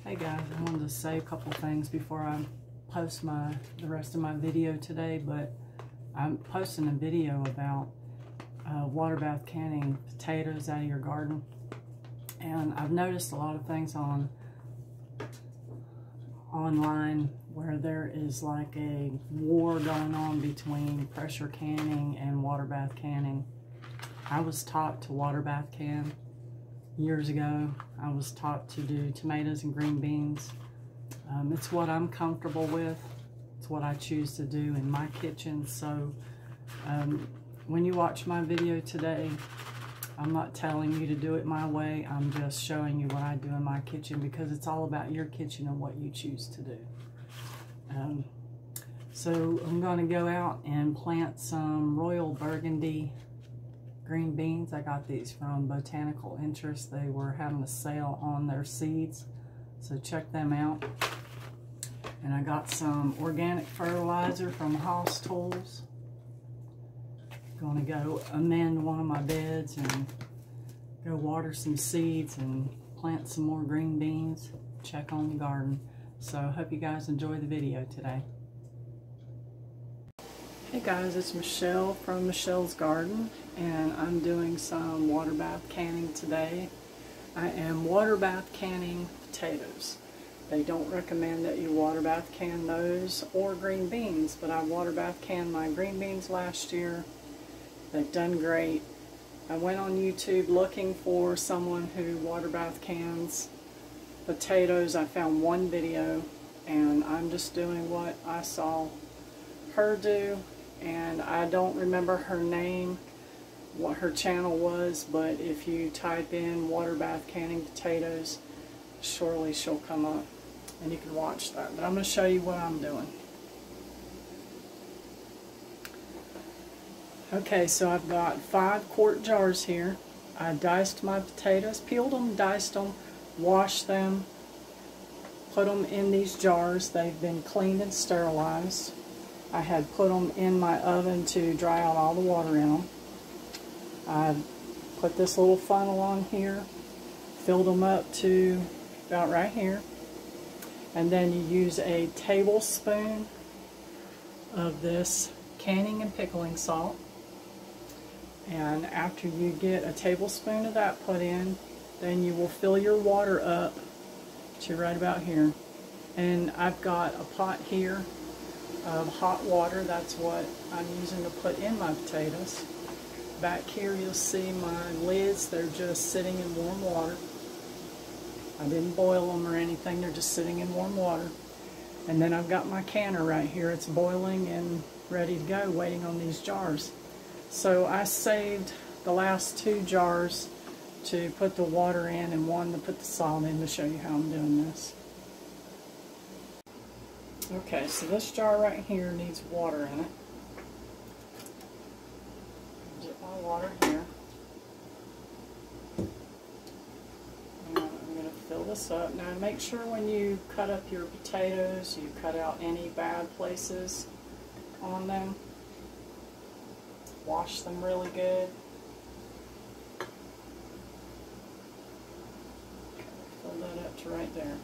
Hey guys, I wanted to say a couple things before I post the rest of my video today, but I'm posting a video about water bath canning potatoes out of your garden. And I've noticed a lot of things online where there is like a war going on between pressure canning and water bath canning. I was taught to water bath can years ago. I was taught to do tomatoes and green beans. It's what I'm comfortable with. It's what I choose to do in my kitchen. So when you watch my video today, I'm not telling you to do it my way. I'm just showing you what I do in my kitchen, because it's all about your kitchen and what you choose to do. So I'm going to go out and plant some Royal Burgundy green beans. I got these from Botanical Interest. They were having a sale on their seeds, so check them out. And I got some organic fertilizer from Haas Tools. Going to go amend one of my beds and go water some seeds and plant some more green beans. Check on the garden. So I hope you guys enjoy the video today. Hey guys, it's Michelle from Michelle's Garden, and I'm doing some water bath canning today. I am water bath canning potatoes. They don't recommend that you water bath can those or green beans, but I water bath canned my green beans last year. They've done great. I went on YouTube looking for someone who water bath cans potatoes. I found one video, and I'm just doing what I saw her do. And I don't remember her name, what her channel was, but if you type in water bath canning potatoes, surely she'll come up and you can watch that. But I'm going to show you what I'm doing. Okay, so I've got 5-quart jars here. I diced my potatoes, peeled them, diced them, washed them, put them in these jars. They've been cleaned and sterilized. I had put them in my oven to dry out all the water in them. I put this little funnel on here, filled them up to about right here, and then you use a tablespoon of this canning and pickling salt. And after you get a tablespoon of that put in, then you will fill your water up to right about here. And I've got a pot here of hot water. That's what I'm using to put in my potatoes. Back here you'll see my lids. They're just sitting in warm water. I didn't boil them or anything. They're just sitting in warm water. And then I've got my canner right here. It's boiling and ready to go, waiting on these jars. So I saved the last 2 jars to put the water in and one to put the salt in, to show you how I'm doing this. Okay, so this jar right here needs water in it. Get my water here. And I'm going to fill this up. Now make sure when you cut up your potatoes, you cut out any bad places on them. Wash them really good. Okay, fill that up to right there.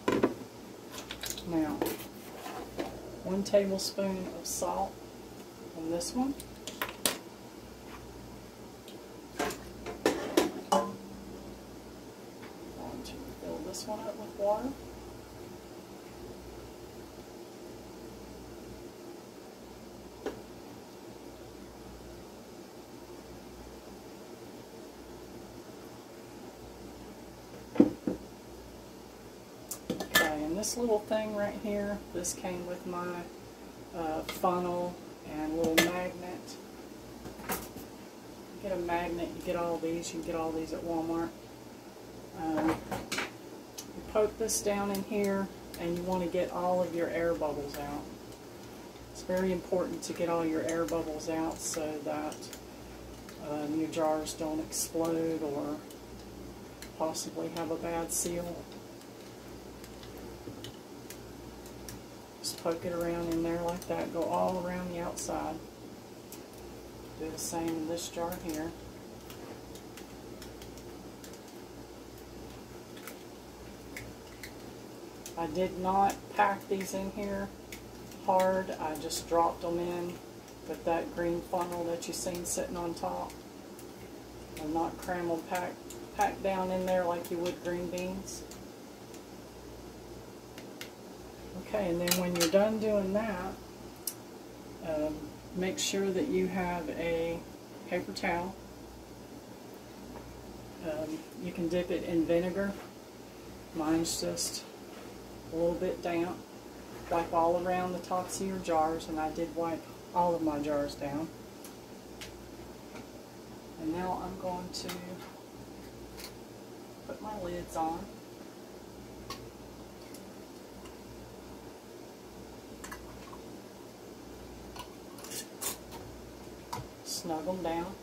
Now, 1 tablespoon of salt on this one. Going to fill this one up with water. This little thing right here, this came with my funnel and little magnet. You get a magnet, you get all these, you can get all these at Walmart. You poke this down in here and you want to get all of your air bubbles out. It's very important to get all your air bubbles out so that your jars don't explode or possibly have a bad seal. Just poke it around in there like that. Go all around the outside. Do the same in this jar here. I did not pack these in here hard. I just dropped them in with that green funnel that you seen sitting on top. I'm not cram them packed down in there like you would green beans. Okay, and then when you're done doing that, make sure that you have a paper towel. You can dip it in vinegar. Mine's just a little bit damp. Wipe all around the tops of your jars, and I did wipe all of my jars down. And now I'm going to put my lids on. Snug them down.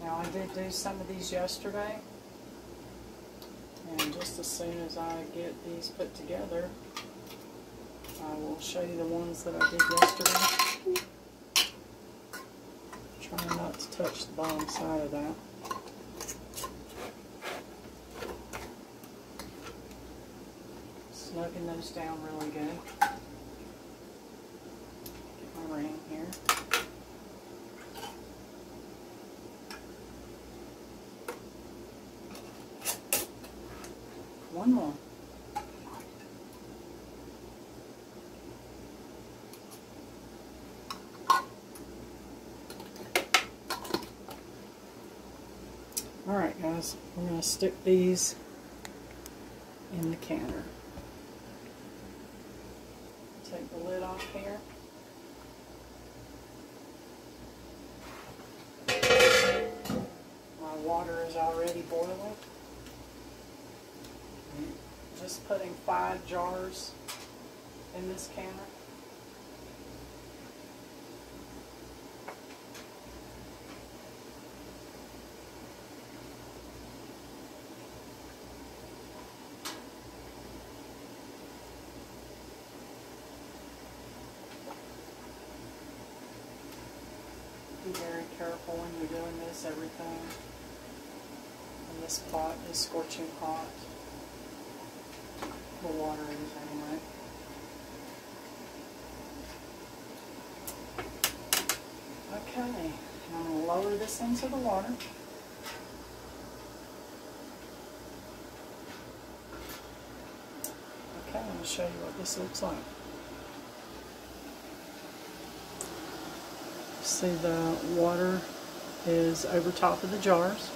Now I did do some of these yesterday, and just as soon as I get these put together, I will show you the ones that I did yesterday. Trying not to touch the bottom side of that. Snugging those down really good. Get my ring here. One more. Alright guys, we're going to stick these in the canner. Take the lid off here. My water is already boiling. Just putting 5 jars in this canner. Be very careful when you're doing this. Everything in this pot is scorching hot. The water is anyway. Okay, I'm going to lower this into the water. Okay, I'm going to show you what this looks like. See, the water is over top of the jars.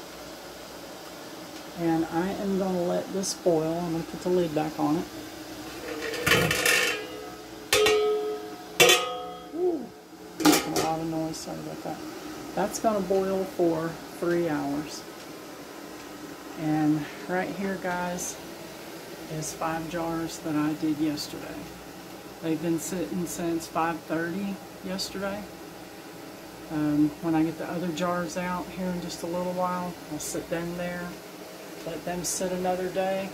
And I am going to let this boil. I'm going to put the lid back on it. Ooh, making a lot of noise, sorry about that. That's going to boil for 3 hours. And right here, guys, is 5 jars that I did yesterday. They've been sitting since 5:30 yesterday. When I get the other jars out here in just a little while, I'll sit them there. Let them sit another day,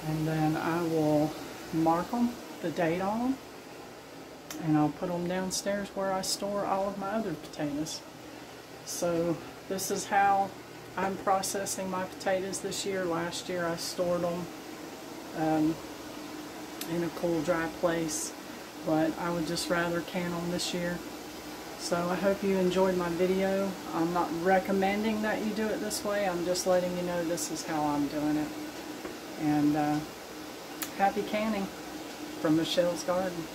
and then I will mark them, the date on them, and I'll put them downstairs where I store all of my other potatoes. So this is how I'm processing my potatoes this year. Last year I stored them in a cool, dry place, but I would just rather can them this year. So I hope you enjoyed my video. I'm not recommending that you do it this way. I'm just letting you know this is how I'm doing it. And happy canning from Michelle's Garden.